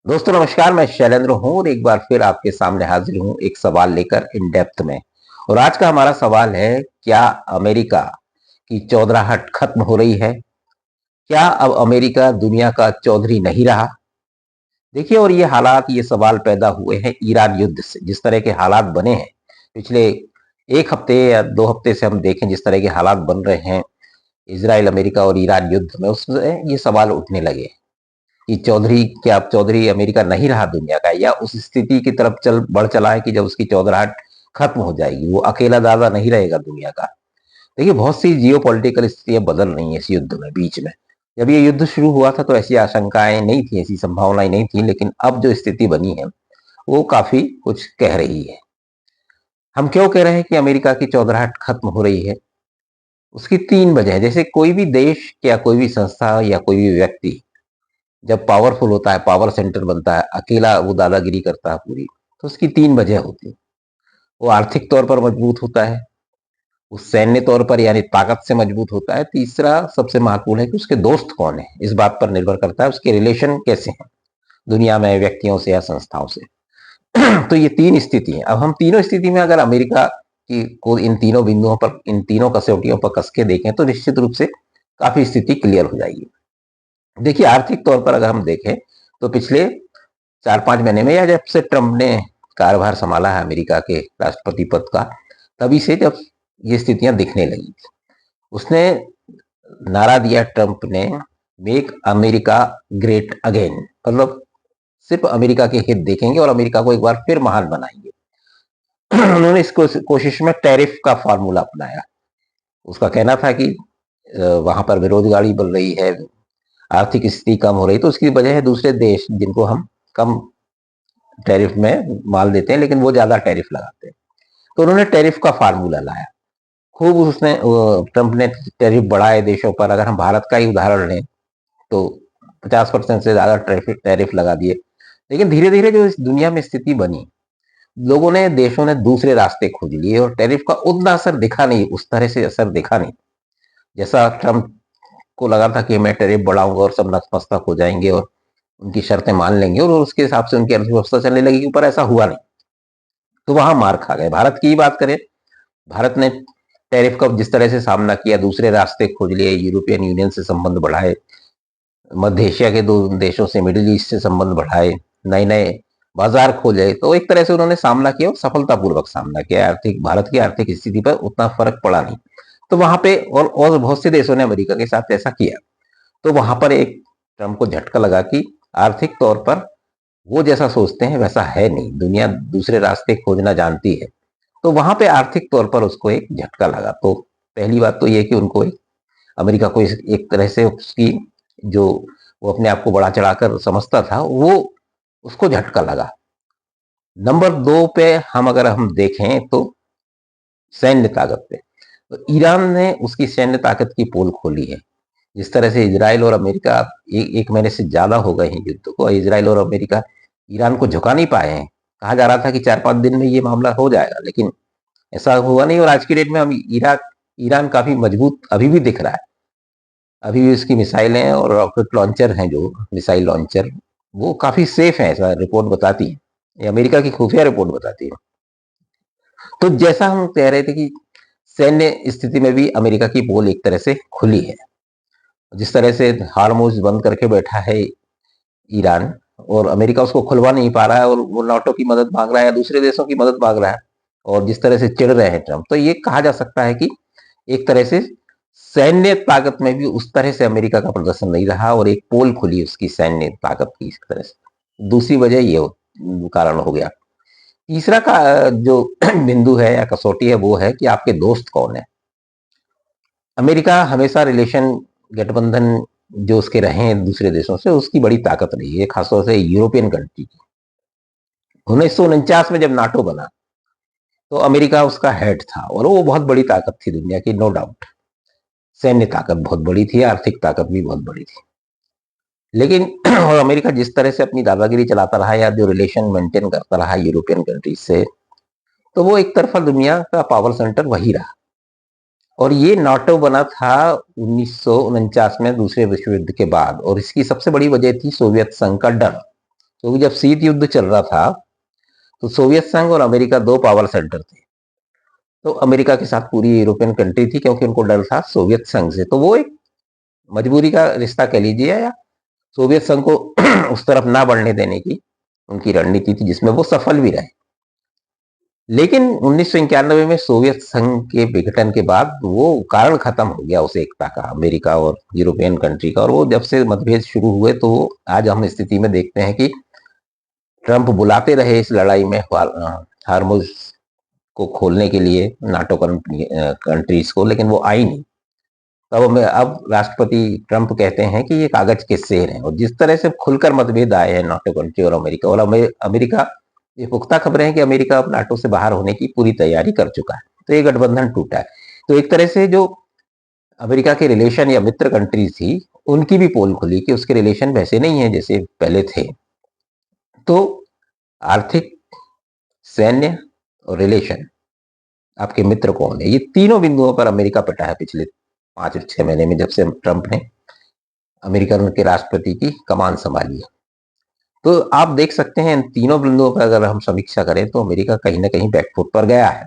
दोस्तों नमस्कार, मैं शैलेंद्र हूं और एक बार फिर आपके सामने हाजिर हूं एक सवाल लेकर इन डेप्थ में। और आज का हमारा सवाल है, क्या अमेरिका की चौधराहट खत्म हो रही है? क्या अब अमेरिका दुनिया का चौधरी नहीं रहा? देखिए, और ये सवाल पैदा हुए हैं ईरान युद्ध से। जिस तरह के हालात बने हैं पिछले एक हफ्ते या 2 हफ्ते से, हम देखें जिस तरह के हालात बन रहे हैं इसराइल अमेरिका और ईरान युद्ध में, उसमें ये सवाल उठने लगे कि क्या अब चौधरी अमेरिका नहीं रहा दुनिया का, या उस स्थिति की तरफ बढ़ चला है कि जब उसकी चौधराहट खत्म हो जाएगी, वो अकेला दादा नहीं रहेगा दुनिया का। देखिए, बहुत सी जियो पॉलिटिकल स्थितियां बदल रही हैं इस युद्ध में। बीच में जब ये युद्ध शुरू हुआ था तो ऐसी आशंकाएं नहीं थी, ऐसी संभावनाएं नहीं थी, लेकिन अब जो स्थिति बनी है वो काफी कुछ कह रही है। हम क्यों कह रहे हैं कि अमेरिका की चौधराहट खत्म हो रही है? उसकी 3 वजह है। जैसे कोई भी देश या कोई भी संस्था या कोई भी व्यक्ति जब पावरफुल होता है, पावर सेंटर बनता है, अकेला वो दादागिरी करता है पूरी, तो उसकी 3 वजह होती है। वो आर्थिक तौर पर मजबूत होता है, वो सैन्य तौर पर यानी ताकत से मजबूत होता है, तीसरा सबसे महत्वपूर्ण है कि उसके दोस्त कौन है। इस बात पर निर्भर करता है उसके रिलेशन कैसे हैं दुनिया में व्यक्तियों से या संस्थाओं से। तो ये 3 स्थिति है। अब हम तीनों स्थिति में अगर अमेरिका की को इन तीनों बिंदुओं पर, इन तीनों कसौटियों पर कस के देखें तो निश्चित रूप से काफी स्थिति क्लियर हो जाएगी। देखिए, आर्थिक तौर पर अगर हम देखें तो पिछले 4-5 महीने में, या जब से ट्रंप ने कार्यभार संभाला है अमेरिका के राष्ट्रपति पद का, तभी से जब ये स्थितियां दिखने लगी, उसने नारा दिया ट्रंप ने, मेक अमेरिका ग्रेट अगेन। मतलब सिर्फ अमेरिका के हित देखेंगे और अमेरिका को एक बार फिर महान बनाएंगे। उन्होंने इस कोशिश में टैरिफ का फार्मूला अपनाया। उसका कहना था कि वहां पर बेरोजगारी बढ़ रही है, आर्थिक स्थिति कम हो रही, तो उसकी वजह है दूसरे देश जिनको हम कम टैरिफ में माल देते हैं लेकिन वो ज्यादा टैरिफ लगाते हैं। तो उन्होंने टैरिफ का फार्मूला लाया। खूब उसने ट्रंप ने टैरिफ बढ़ाए देशों पर। अगर हम भारत का ही उदाहरण लें तो 50% से ज्यादा टैरिफ टैरिफ लगा दिए। लेकिन धीरे धीरे जो इस दुनिया में स्थिति बनी, लोगों ने, देशों ने दूसरे रास्ते खोज लिए और टैरिफ का उतना असर दिखा नहीं, उस तरह से असर दिखा नहीं जैसा ट्रंप को लगा था कि मैं टैरिफ बढ़ाऊंगा और सब नतमस्तक हो जाएंगे और उनकी शर्तें मान लेंगे और उसके हिसाब से उनकी अर्थव्यवस्था चलने लगेगी। पर ऐसा हुआ नहीं, तो वहां मार खा गए। भारत की ही बात करें, भारत ने टैरिफ का जिस तरह से सामना किया, दूसरे रास्ते खोज लिए, यूरोपियन यूनियन से संबंध बढ़ाए, मध्य एशिया के दो देशों से, मिडिल ईस्ट से संबंध बढ़ाए, नए नए बाजार खोले, तो एक तरह से उन्होंने सामना किया और सफलतापूर्वक सामना किया। आर्थिक, भारत की आर्थिक स्थिति पर उतना फर्क पड़ा नहीं। तो वहां पे और बहुत से देशों ने अमेरिका के साथ ऐसा किया। तो वहां पर एक ट्रंप को झटका लगा कि आर्थिक तौर पर वो जैसा सोचते हैं वैसा है नहीं, दुनिया दूसरे रास्ते खोजना जानती है। तो वहां पे आर्थिक तौर पर उसको एक झटका लगा। तो पहली बात तो ये कि उनको अमेरिका को एक तरह से उसकी, जो वो अपने आप को बड़ा चढ़ाकर समझता था, वो उसको झटका लगा। नंबर 2 पे हम देखें तो सैन्य ताकत पे, तो ईरान ने उसकी सैन्य ताकत की पोल खोली है। जिस तरह से इसराइल और अमेरिका एक महीने से ज्यादा हो गए हैं युद्ध को, इसराइल और अमेरिका ईरान को झुका नहीं पाए हैं। कहा जा रहा था कि 4-5 दिन में ये मामला हो जाएगा, लेकिन ऐसा हुआ नहीं। और आज की डेट में हम ईरान काफी मजबूत अभी भी दिख रहा है। अभी भी उसकी मिसाइलें और रॉकेट लॉन्चर हैं, जो मिसाइल लॉन्चर, वो काफी सेफ है, ऐसा रिपोर्ट बताती है। ये अमेरिका की खुफिया रिपोर्ट बताती है। तो जैसा हम कह रहे थे कि सैन्य स्थिति में भी अमेरिका की पोल एक तरह से खुली है। जिस तरह से हार्मोज बंद करके बैठा है ईरान, और अमेरिका उसको खुलवा नहीं पा रहा है, और वो नाटो की मदद मांग रहा है या दूसरे देशों की मदद मांग रहा है, और जिस तरह से चिढ़ रहे हैं ट्रंप, तो ये कहा जा सकता है कि एक तरह से सैन्य ताकत में भी उस तरह से अमेरिका का प्रदर्शन नहीं रहा और एक पोल खुली उसकी सैन्य ताकत की इस तरह से। दूसरी वजह ये कारण हो गया। तीसरा का जो बिंदु है या कसौटी है, वो है कि आपके दोस्त कौन है। अमेरिका हमेशा रिलेशन, गठबंधन जो उसके रहे हैं दूसरे देशों से, उसकी बड़ी ताकत रही है, खासतौर से यूरोपियन कंट्री की। 1949 में जब नाटो बना तो अमेरिका उसका हेड था और वो बहुत बड़ी ताकत थी दुनिया की, नो डाउट। सैन्य ताकत बहुत बड़ी थी, आर्थिक ताकत भी बहुत बड़ी थी। लेकिन और अमेरिका जिस तरह से अपनी दादागिरी चलाता रहा या जो रिलेशन मेंटेन करता रहा यूरोपियन कंट्रीज से, तो वो एक तरफा दुनिया का पावर सेंटर वही रहा। और ये नाटो बना था 1949 में, दूसरे विश्व युद्ध के बाद, और इसकी सबसे बड़ी वजह थी सोवियत संघ का डर। क्योंकि जब शीत युद्ध चल रहा था तो सोवियत संघ और अमेरिका दो पावर सेंटर थे। तो अमेरिका के साथ पूरी यूरोपियन कंट्री थी, क्योंकि उनको डर था सोवियत संघ से। तो वो एक मजबूरी का रिश्ता कह लीजिए, या सोवियत संघ को उस तरफ ना बढ़ने देने की उनकी रणनीति थी, जिसमें वो सफल भी रहे। लेकिन 1991 में सोवियत संघ के विघटन के बाद वो कारण खत्म हो गया उस एकता का, अमेरिका और यूरोपियन कंट्री का। और वो जब से मतभेद शुरू हुए तो आज हम स्थिति में देखते हैं कि ट्रंप बुलाते रहे इस लड़ाई में हार्मुज को खोलने के लिए नाटो कंट्रीज को, लेकिन वो आई नहीं। अब राष्ट्रपति ट्रंप कहते हैं कि ये कागज के शेर हैं। और जिस तरह से खुलकर मतभेद आए हैं नाटो कंट्री और अमेरिका, और अमेरिका, ये पुख्ता खबरें हैं कि अमेरिका अब नाटो से बाहर होने की पूरी तैयारी कर चुका है। तो ये गठबंधन टूटा है। तो एक तरह से जो अमेरिका के रिलेशन या मित्र कंट्रीज थी, उनकी भी पोल खुली कि उसके रिलेशन वैसे नहीं है जैसे पहले थे। तो आर्थिक, सैन्य और रिलेशन, आपके मित्र कौन है, ये तीनों बिंदुओं पर अमेरिका पिटा है पिछले 5 और 6 महीने में, जब से ट्रंप ने अमेरिका के राष्ट्रपति की कमान संभाली है। तो आप देख सकते हैं इन तीनों बिंदुओं पर अगर हम समीक्षा करें तो अमेरिका कहीं ना कहीं बैकफुट पर गया है।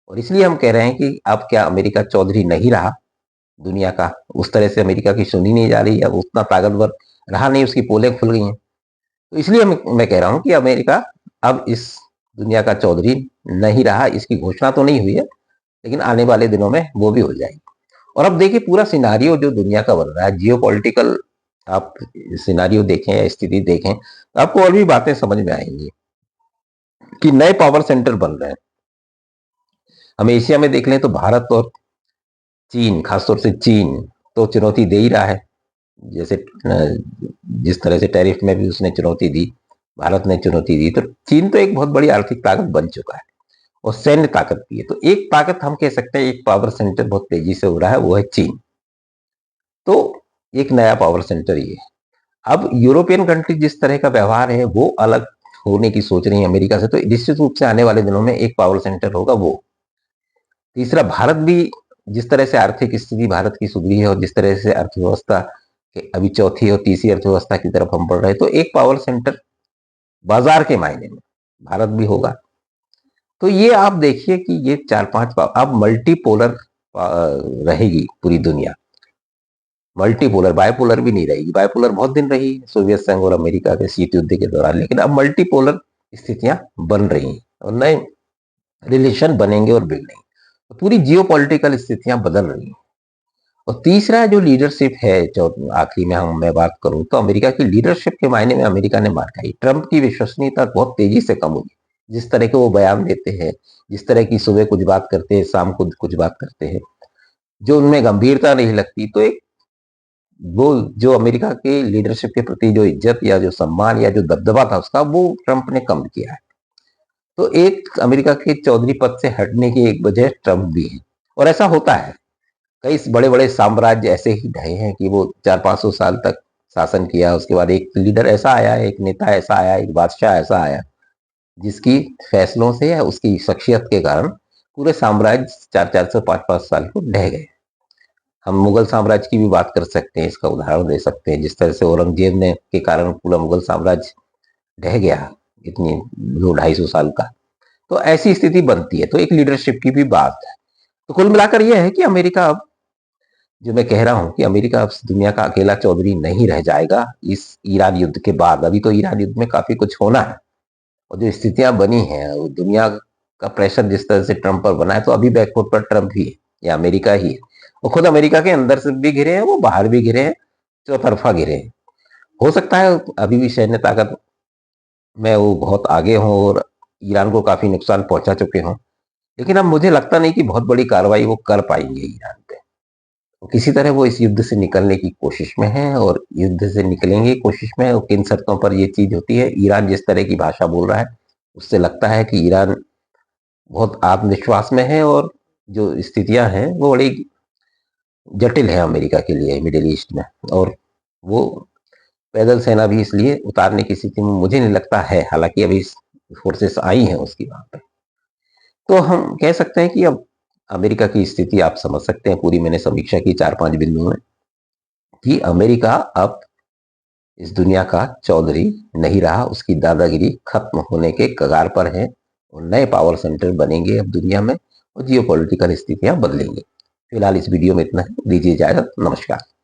और इसलिए हम कह रहे हैं कि अब क्या अमेरिका चौधरी नहीं रहा दुनिया का, उस तरह से अमेरिका की सुनी नहीं जा रही, अब उतना ताकतवर रहा नहीं, उसकी पोलें खुल गई हैं। तो इसलिए मैं कह रहा हूं कि अमेरिका अब इस दुनिया का चौधरी नहीं रहा। इसकी घोषणा तो नहीं हुई है, लेकिन आने वाले दिनों में वो भी हो जाएगी। और अब देखिए पूरा सिनारियो जो दुनिया का बन रहा है, जियो पॉलिटिकल आप सिनारियो देखें या स्थिति देखें, तो आपको और भी बातें समझ में आएंगी कि नए पावर सेंटर बन रहे हैं। हम एशिया में देख लें तो भारत और चीन, खासतौर से चीन तो चुनौती दे ही रहा है। जैसे जिस तरह से टैरिफ में भी उसने चुनौती दी, भारत ने चुनौती दी, तो चीन तो एक बहुत बड़ी आर्थिक ताकत बन चुका है और सैन्य ताकत भी है। तो एक ताकत हम कह सकते हैं, एक पावर सेंटर बहुत तेजी से हो रहा है, वो है चीन। तो एक नया पावर सेंटर ये है। अब यूरोपियन कंट्री जिस तरह का व्यवहार है वो अलग होने की सोच रही है अमेरिका से, तो निश्चित रूप से आने वाले दिनों में एक पावर सेंटर होगा वो। तीसरा, भारत भी जिस तरह से आर्थिक स्थिति भारत की सुधरी है और जिस तरह से अर्थव्यवस्था अभी चौथी और तीसरी अर्थव्यवस्था की तरफ हम बढ़ रहे हैं, तो एक पावर सेंटर बाजार के मायने में भारत भी होगा। तो ये आप देखिए कि ये 4-5 अब मल्टीपोलर रहेगी पूरी दुनिया। मल्टीपोलर, बायपोलर भी नहीं रहेगी। बायपोलर बहुत दिन रही सोवियत संघ और अमेरिका के शीत युद्ध के दौरान, लेकिन अब मल्टीपोलर स्थितियां बन रही हैं और नए रिलेशन बनेंगे और बिगड़ेंगे। तो पूरी जियो पॉलिटिकल स्थितियां बदल रही हैं। और तीसरा जो लीडरशिप है, जो आखिरी में मैं बात करूं तो अमेरिका की लीडरशिप के मायने में अमेरिका ने मार खाई। ट्रंप की विश्वसनीयता बहुत तेजी से कम हुई। जिस तरह के वो बयान देते हैं, जिस तरह की सुबह कुछ बात करते हैं, शाम को कुछ बात करते हैं, जो उनमें गंभीरता नहीं लगती, तो एक वो जो अमेरिका के लीडरशिप के प्रति जो इज्जत या जो सम्मान या जो दबदबा था उसका, वो ट्रंप ने कम किया है। तो एक अमेरिका के चौधरी पद से हटने की एक वजह ट्रंप भी है। और ऐसा होता है, कई बड़े बड़े साम्राज्य ऐसे ही ढहे हैं कि वो 400-500 साल तक शासन किया, उसके बाद एक लीडर ऐसा आया, एक नेता ऐसा आया, एक बादशाह ऐसा आया, जिसकी फैसलों से या उसकी शख्सियत के कारण पूरे साम्राज्य 400-400 500 5 साल को ढह गए। हम मुगल साम्राज्य की भी बात कर सकते हैं, इसका उदाहरण दे सकते हैं, जिस तरह से औरंगजेब ने के कारण पूरा मुगल साम्राज्य ढह गया इतनी 200-250 साल का। तो ऐसी स्थिति बनती है। तो एक लीडरशिप की भी बात है। तो कुल मिलाकर यह है कि अमेरिका अब, जो मैं कह रहा हूं कि अमेरिका अब दुनिया का अकेला चौधरी नहीं रह जाएगा इस ईरान युद्ध के बाद। अभी तो ईरान युद्ध में काफी कुछ होना है और जो स्थितियां बनी हैं, दुनिया का प्रेशर जिस तरह से ट्रंप पर बना है, तो अभी बैकफुट पर ट्रंप ही है या अमेरिका ही है। वो खुद अमेरिका के अंदर से भी घिरे हैं, वो बाहर भी घिरे हैं, चौतरफा घिरे हैं। हो सकता है अभी भी सैन्य ताकत में वो बहुत आगे हों और ईरान को काफी नुकसान पहुंचा चुके हों, लेकिन अब मुझे लगता नहीं कि बहुत बड़ी कार्रवाई वो कर पाएंगे ईरान पे। तो किसी तरह वो इस युद्ध से निकलने की कोशिश में है और युद्ध से निकलेंगे कोशिश में। और किन शर्तों पर ये चीज होती है, ईरान जिस तरह की भाषा बोल रहा है उससे लगता है कि ईरान बहुत आत्मविश्वास में है और जो स्थितियां हैं वो बड़ी जटिल है अमेरिका के लिए मिडिल ईस्ट में। और वो पैदल सेना भी इसलिए उतारने की स्थिति में मुझे नहीं लगता है, हालांकि अभी फोर्सेस आई हैं उसकी वहां पे। तो हम कह सकते हैं कि अब अमेरिका की स्थिति आप समझ सकते हैं, पूरी मैंने समीक्षा की 4-5 बिंदुओं में, कि अमेरिका अब इस दुनिया का चौधरी नहीं रहा, उसकी दादागिरी खत्म होने के कगार पर है और नए पावर सेंटर बनेंगे अब दुनिया में और जियो पॉलिटिकल स्थितियां बदलेंगी। फिलहाल इस वीडियो में इतना ही, दीजिए इजाजत, नमस्कार।